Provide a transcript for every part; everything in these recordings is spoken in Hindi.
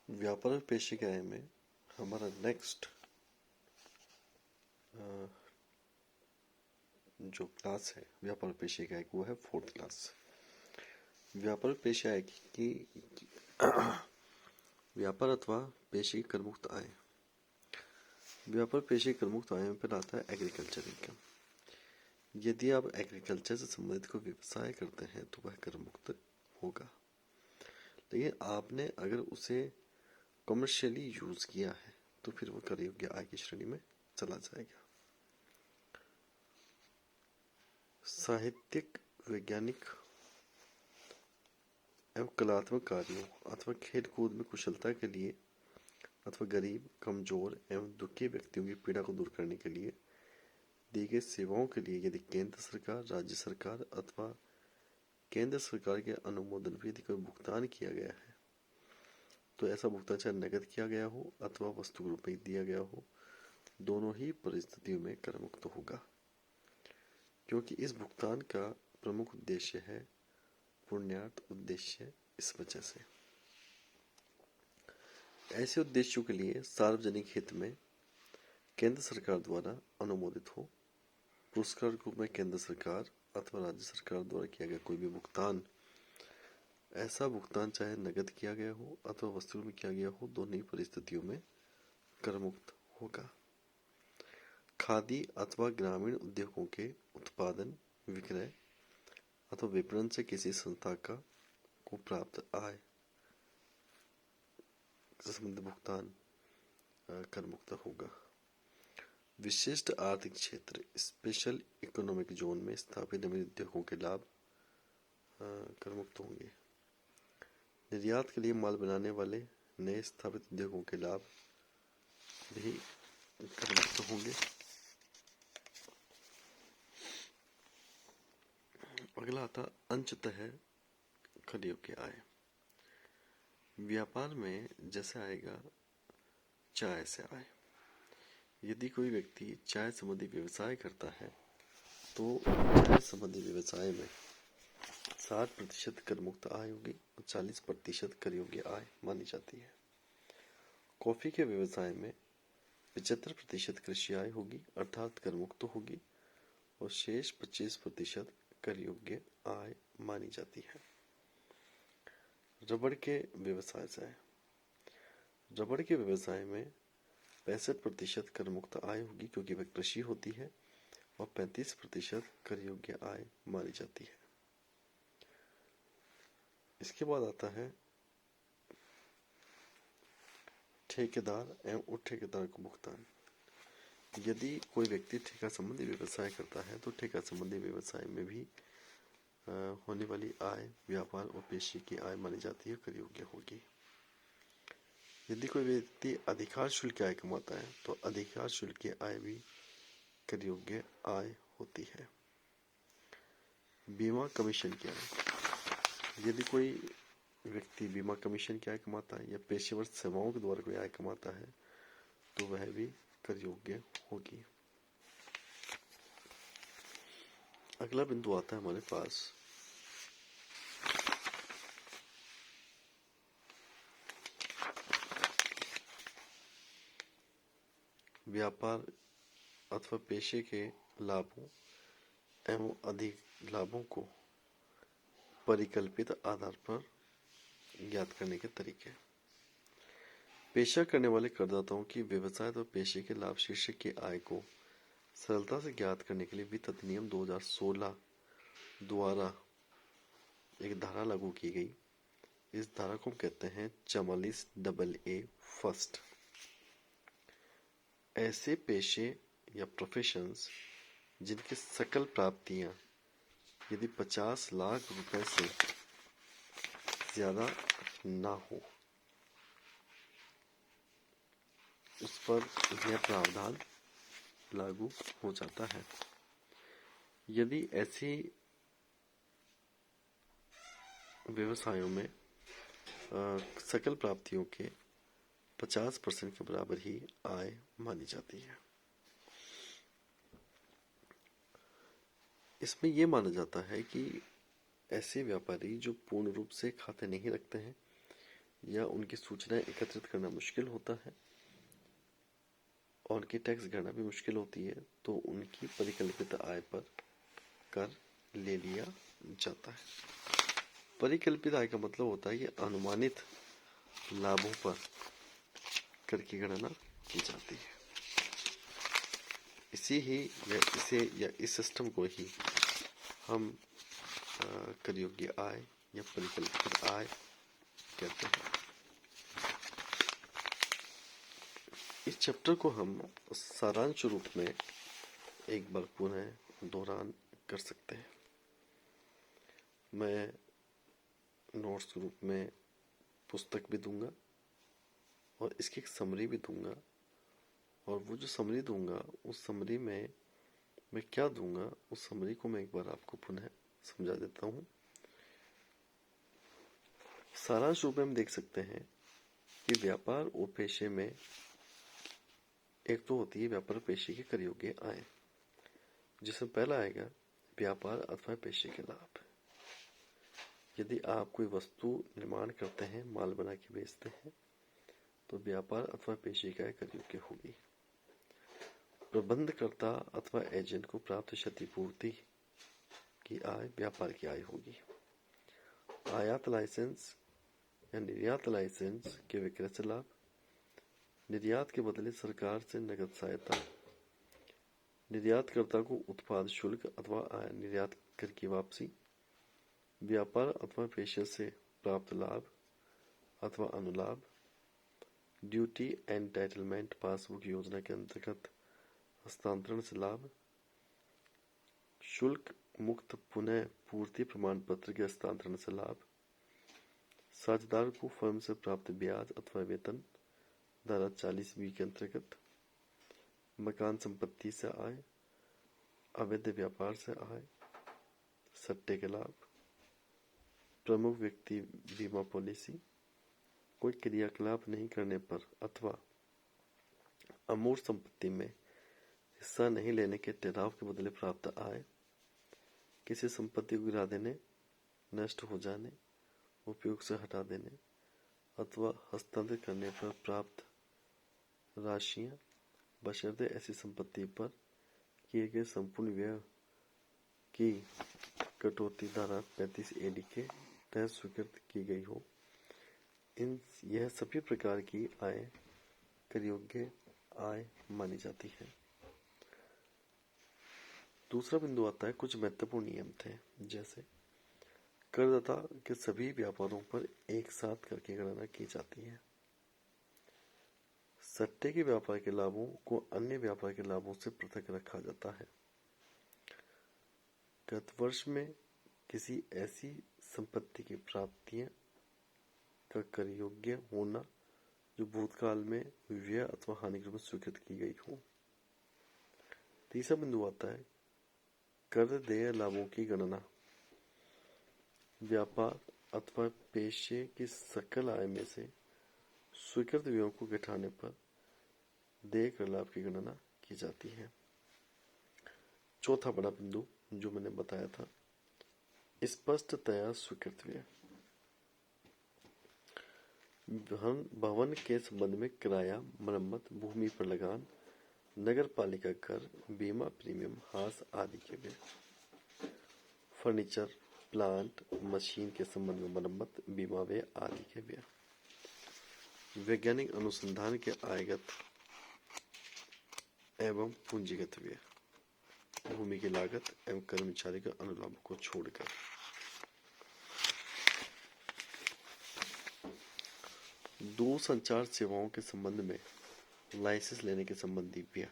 व्यापार और पेशे के आय में हमारा नेक्स्ट जो क्लास है व्यापार और पेशे का आय वो है फोर्थ क्लास। व्यापार और पेशे आय की व्यापार अथवा पेशे की करमुक्त आय। व्यापार पेशे की करमुक्त आय में फिर आता है एग्रीकल्चर इनकम। यदि आप एग्रीकल्चर से संबंधित कोई व्यवसाय करते हैं तो वह करमुक्त होगा, लेकिन आपने अगर उसे कमर्शियली यूज किया है तो फिर वो कर योग्य आय की श्रेणी में चला जाएगा। साहित्यिक, वैज्ञानिक एवं कलात्मक कार्यों अथवा खेल कूद में कुशलता के लिए अथवा गरीब, कमजोर एवं दुखी व्यक्तियों की पीड़ा को दूर करने के लिए दी गई सेवाओं के लिए यदि केंद्र सरकार, राज्य सरकार अथवा केंद्र सरकार के अनुमोदन पर यदि कोई भुगतान किया गया है तो ऐसा भुगतान चाहे नकद किया गया हो अथवा वस्तु के रूप में दिया गया हो, दोनों ही परिस्थितियों में कर मुक्त होगा, क्योंकि इस भुगतान का प्रमुख उद्देश्य है पुण्यार्थ उद्देश्य। इस वजह से ऐसे उद्देश्यों के लिए सार्वजनिक हित में केंद्र सरकार द्वारा अनुमोदित हो, पुरस्कार के रूप में केंद्र सरकार अथवा राज्य सरकार द्वारा किया गया कोई भी भुगतान, ऐसा भुगतान चाहे नकद किया गया हो अथवा वस्तु में किया गया हो, दोनों ही परिस्थितियों में कर मुक्त होगा। खादी अथवा ग्रामीण उद्योगों के उत्पादन, विक्रय अथवा विपणन से किसी संस्था को प्राप्त आय से संबंधित भुगतान कर मुक्त होगा। विशिष्ट आर्थिक क्षेत्र स्पेशल इकोनॉमिक जोन में स्थापित नवीन उद्योगों के लाभ कर मुक्त होंगे। निर्यात के लिए माल बनाने वाले नए स्थापित उद्योगों के लाभ भी कर मुक्त होंगे। अगला आता अंशतः कर योग्य आय। व्यापार में जैसे आएगा चाय से आय। यदि कोई व्यक्ति चाय संबंधी व्यवसाय करता है तो चाय संबंधी व्यवसाय में 60% कर मुक्त आय होगी और 40% कर योग्य आय मानी जाती है। कॉफी के व्यवसाय में 75% कृषि आय होगी अर्थात कर मुक्त होगी और शेष 25% कर योग्य आय मानी जाती है। रबड़ के व्यवसाय से रबड़ के व्यवसाय में 65% कर मुक्त आय होगी क्योंकि वह कृषि होती है और 35% कर योग्य आय मानी जाती है। इसके बाद आता है ठेकेदार एवं उप ठेकेदार को भुगतान। यदि कोई व्यक्ति ठेका संबंधी व्यवसाय करता है तो ठेका संबंधी व्यवसाय में भी होने वाली आय व्यापार और पेशे की आय मानी जाती है, कर योग्य होगी। यदि कोई व्यक्ति अधिकार शुल्क की आय कमाता है तो अधिकार शुल्क की आय भी कर योग्य आय होती है। बीमा कमीशन की आय। यदि कोई व्यक्ति बीमा कमीशन की आय कमाता है या पेशेवर सेवाओं के द्वारा कोई आय कमाता है तो वह भी कर योग्य होगी। अगला बिंदु आता है हमारे पास व्यापार अथवा पेशे के लाभों एवं अधिक लाभों को परिकल्पित आधार पर ज्ञात करने के तरीके। पेशा करने वाले करदाताओं की व्यवसाय अथवा पेशे के लाभ शीर्षक की आय को सरलता से ज्ञात करने के लिए वित्त अधिनियम 2016 द्वारा एक धारा लागू की गई। इस धारा को कहते हैं 44AA फर्स्ट। ऐसे पेशे या प्रोफेशंस जिनकी सकल प्राप्तियां यदि 50 लाख रुपए से ज्यादा ना हो उस पर यह प्रावधान लागू हो जाता है। यदि ऐसी व्यवसायों में सकल प्राप्तियों के 50% के बराबर ही आय मानी जाती है। इसमें यह माना जाता है कि ऐसे व्यापारी जो पूर्ण रूप से खाते नहीं रखते हैं या उनकी सूचनाएं एकत्रित करना मुश्किल होता है और उनकी टैक्स गणना भी मुश्किल होती है, तो उनकी परिकल्पित आय पर कर ले लिया जाता है। परिकल्पित आय का मतलब होता है कि अनुमानित लाभों पर कर की गणना की जाती है। इस सिस्टम को ही हम कर योग्य आय या परिकल्पित आय कहते हैं। इस चैप्टर को हम सारांश रूप में एक बार पुनः दोहरान कर सकते हैं। मैं नोट्स के रूप में पुस्तक भी दूंगा और इसकी एक समरी भी दूंगा, और वो जो समरी दूंगा उस समरी में मैं क्या दूंगा, उस समरी को मैं एक बार आपको पुनः समझा देता हूँ। सारांश रूप में हम देख सकते हैं कि व्यापार और पेशे में एक तो होती है व्यापार पेशे के कर योग्य आय, जिसमें पहला आएगा व्यापार अथवा पेशे के लाभ। यदि आप कोई वस्तु निर्माण करते हैं, माल बना के बेचते हैं, तो व्यापार अथवा पेशे की आय कर योग्य होगी। प्रबंधकर्ता अथवा एजेंट को प्राप्त क्षतिपूर्ति की आय व्यापार की आय होगी। आयात लाइसेंस या निर्यात लाइसेंस के विक्रय से लाभ, निर्यात के बदले सरकार से नगद सहायता, निर्यातकर्ता को उत्पाद शुल्क अथवा निर्यात कर की वापसी, व्यापार अथवा पेशे से प्राप्त लाभ अथवा अनुलाभ, ड्यूटी एंटाइटलमेंट पासबुक योजना के अंतर्गत हस्तांतरण से लाभ, शुल्क मुक्त पुनः पूर्ति प्रमाण पत्र के हस्तांतरण से लाभ, साझेदार को फर्म से प्राप्त ब्याज अथवा वेतन धारा 40B के अंतर्गत, मकान संपत्ति से आय, अवैध व्यापार से आय, सट्टे के लाभ, प्रमुख व्यक्ति बीमा पॉलिसी, कोई क्रियाकलाप नहीं करने पर अथवा अमूर्त संपत्ति में हिस्सा नहीं लेने के ठहराव के बदले प्राप्त आय, किसी संपत्ति को गिरा देने, नष्ट हो जाने, उपयोग से हटा देने अथवा हस्तांतरित करने पर प्राप्त राशियां, बशर्ते ऐसी संपत्ति पर किए गए संपूर्ण व्यय की कटौती धारा 35AD के तहत स्वीकृत की गई हो। यह सभी प्रकार की आय कर योग्य आय मानी जाती है। दूसरा बिंदु आता है कुछ महत्वपूर्ण नियम थे, जैसे करदाता के सभी व्यापारों पर एक साथ कर की गणना की जाती है। सट्टे के व्यापार के लाभों को अन्य व्यापार के लाभों से पृथक रखा जाता है। गत वर्ष में किसी ऐसी संपत्ति की प्राप्तियां का कर योग्य होना जो भूतकाल में व्यय अथवा हानि के रूप में स्वीकृत की गई हो। तीसरा बिंदु आता है कर देय लाभों की गणना। व्यापार अथवा पेशे की सकल आय में से स्वीकृत व्ययों को घटाने पर देय कर लाभ की गणना की जाती है। चौथा बड़ा बिंदु जो मैंने बताया था, स्पष्टतया स्वीकृत व्यय। भवन के संबंध में किराया, मरम्मत, भूमि पर लगान, नगर पालिका कर, बीमा प्रीमियम, हास आदि के व्यय। फर्नीचर, प्लांट, मशीन के संबंध में मरम्मत, बीमा व्यय आदि के व्यय। वैज्ञानिक अनुसंधान के आयगत एवं पूंजीगत व्यय, भूमि की लागत एवं कर्मचारी के अनुलाभ को छोड़कर। दूरसंचार सेवाओं के संबंध में लाइसेंस लेने के संबंधी व्यय।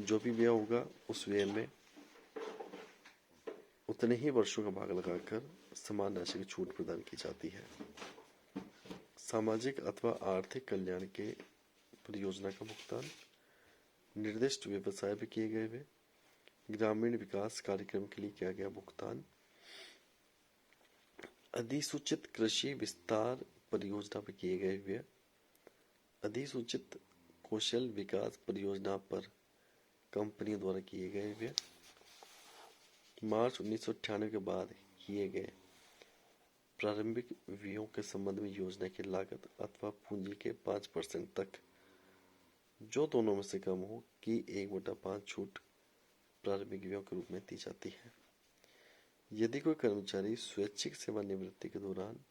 जो भी व्यय होगा उस व्यय में उतने ही वर्षों का भाग लगाकर समान राशि की छूट प्रदान की जाती है। सामाजिक अथवा आर्थिक कल्याण के परियोजना का भुगतान, निर्दिष्ट व्यवसाय पे किए गए व्यय, ग्रामीण विकास कार्यक्रम के लिए किया गया भुगतान, अधिसूचित कृषि विस्तार परियोजना पर किए गए व्यय, अधिसूचित कौशल विकास परियोजना पर कंपनी द्वारा किए गए व्यय, मार्च 1998 के बाद किए गए प्रारंभिक व्ययों के संबंध में योजना की लागत अथवा पूंजी के 5% तक जो दोनों में से कम हो की 1/5 छूट प्रारंभिक व्ययों के रूप में दी जाती है। यदि कोई कर्मचारी स्वैच्छिक सेवानिवृत्ति के दौरान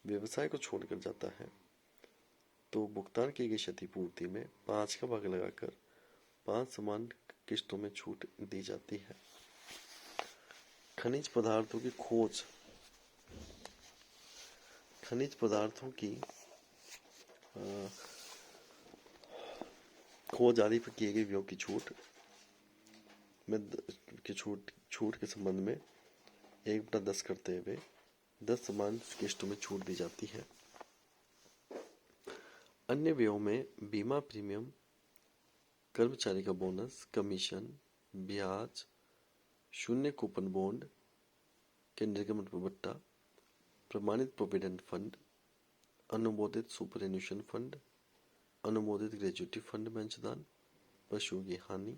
व्यवसाय को छोड़कर जाता है तो भुगतान की गई क्षतिपूर्ति में 5 का भाग लगाकर 5 समान किस्तों में छूट दी जाती है। खनिज पदार्थों की खोज खोज आदि पर किए गए व्ययों की छूट के संबंध में 1/10 करते हुए 10 समान किस्तों में छूट दी जाती है। अन्य व्ययों में बीमा प्रीमियम, कर्मचारी का बोनस, कमीशन, ब्याज, शून्य कूपन बॉन्ड के निर्गमन पर बट्टा, प्रमाणित प्रोविडेंट फंड, अनुमोदित सुपरएन्यूशन फंड, अनुमोदित ग्रेच्युटी फंड में अंशदान, पशुओं की हानि,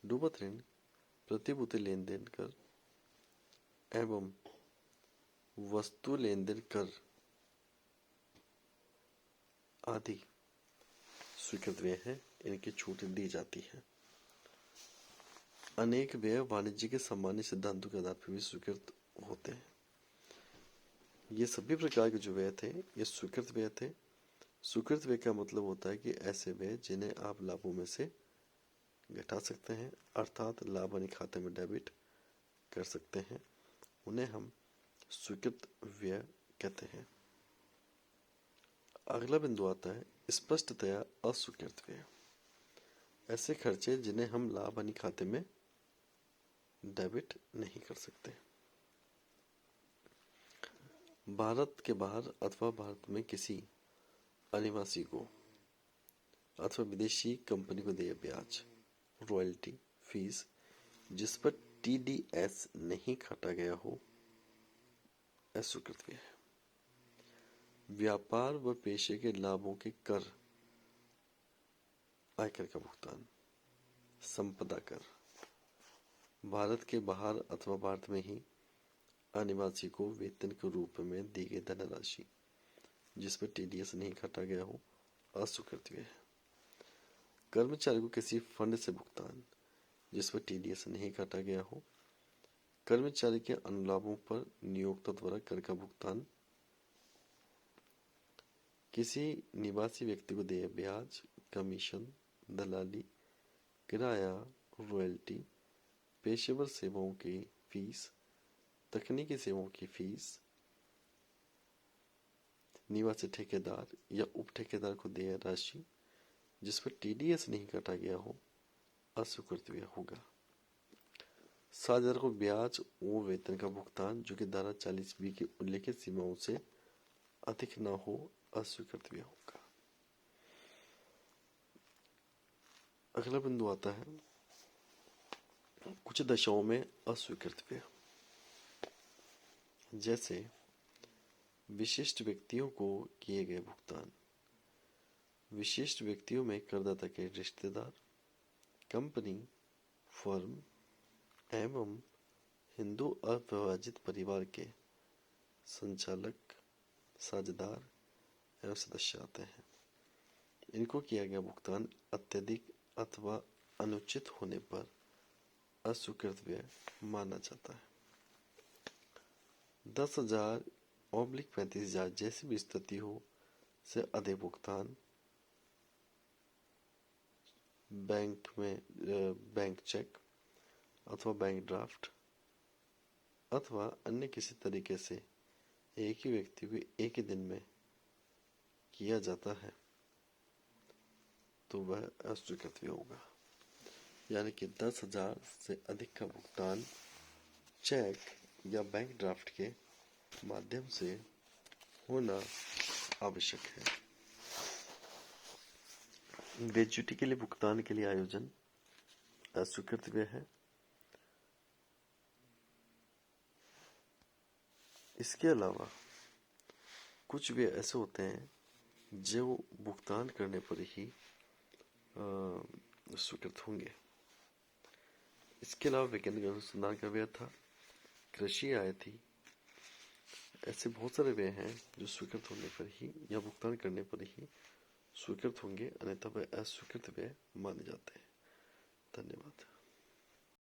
डूबत ऋण, प्रतिभूति लेन देन कर एवं वस्तु लेन देन कर आदि स्वीकृत व्यय है, इनकी छूट दी जाती है। अनेक व्यय वाणिज्य के सामान्य सिद्धांतों के आधार पर भी स्वीकृत होते हैं। ये सभी प्रकार के जो व्यय थे ये स्वीकृत व्यय थे। स्वीकृत व्यय का मतलब होता है कि ऐसे व्यय जिन्हें आप लाभों में से घटा सकते हैं अर्थात लाभ हानि खाते में डेबिट कर सकते हैं, उन्हें हम स्वीकृत व्यय कहते हैं। अगला बिंदु आता है स्पष्टतया अस्वीकृत व्यय। ऐसे खर्चे जिन्हें हम लाभ हानि खाते में डेबिट नहीं कर सकते। भारत के बाहर अथवा भारत में किसी अनिवासी को अथवा विदेशी कंपनी को दिए ब्याज, रॉयल्टी, फीस जिस पर TDS नहीं काटा गया हो, अस्वीकृत व्यय है। व्यापार व पेशे के लाभों के कर, आयकर का भुगतान, संपदा कर, भारत के बाहर अथवा भारत में ही अनिवासी को वेतन के रूप में दी गई धनराशि जिस पर TDS नहीं काटा गया हो, अस्वीकृत व्यय है। कर्मचारी को किसी फंड से भुगतान जिस पर TDS नहीं काटा गया हो, कर्मचारी के अनुलाभों पर नियोक्ता द्वारा कर का भुगतान, किसी निवासी व्यक्ति को दिए ब्याज, कमीशन, दलाली, किराया, रॉयल्टी, पेशेवर सेवाओं की फीस, तकनीकी सेवाओं की फीस, निवासी ठेकेदार या उप ठेकेदार को दिए राशि जिस पर TDS नहीं काटा गया हो, अस्वीकृत व्यय होगा। साझेदार को ब्याज और वेतन का भुगतान जो कि धारा 40B की उल्लिखित सीमाओं से अधिक न हो, अस्वीकृत व्यय होगा। अगला बिंदु आता है कुछ दशाओं में अस्वीकृत व्यय, जैसे विशिष्ट व्यक्तियों को किए गए भुगतान, विशिष्ट व्यक्तियों में करदाता के रिश्तेदार, कंपनी, फर्म एवं हिंदू अविभाजित परिवार के संचालक, साझेदार एवं सदस्य आते हैं। इनको किया गया भुगतान अत्यधिक अथवा अनुचित होने पर अस्वीकृत व्यय माना जाता है। 10,000/35,000 जैसी भी स्थिति हो से अधिक भुगतान बैंक चेक अथवा बैंक ड्राफ्ट अथवा अन्य किसी तरीके से एक ही व्यक्ति को एक ही दिन में किया जाता है तो वह अस्वीकृत व्यय होगा। यानी कि 10,000 से अधिक का भुगतान चेक या बैंक ड्राफ्ट के माध्यम से होना आवश्यक है। ग्रेच्युटी के लिए भुगतान के लिए आयोजन अस्वीकृत व्यय है। इसके अलावा कुछ व्यय ऐसे होते हैं जो भुगतान करने पर ही स्वीकृत होंगे। इसके अलावा वैज्ञानिक अनुसंधान का व्यय था, कृषि आय थी ऐसे बहुत सारे व्यय हैं जो स्वीकृत होने पर ही या भुगतान करने पर ही स्वीकृत होंगे, अन्यथा वे अस्वीकृत व्यय माने जाते हैं। धन्यवाद।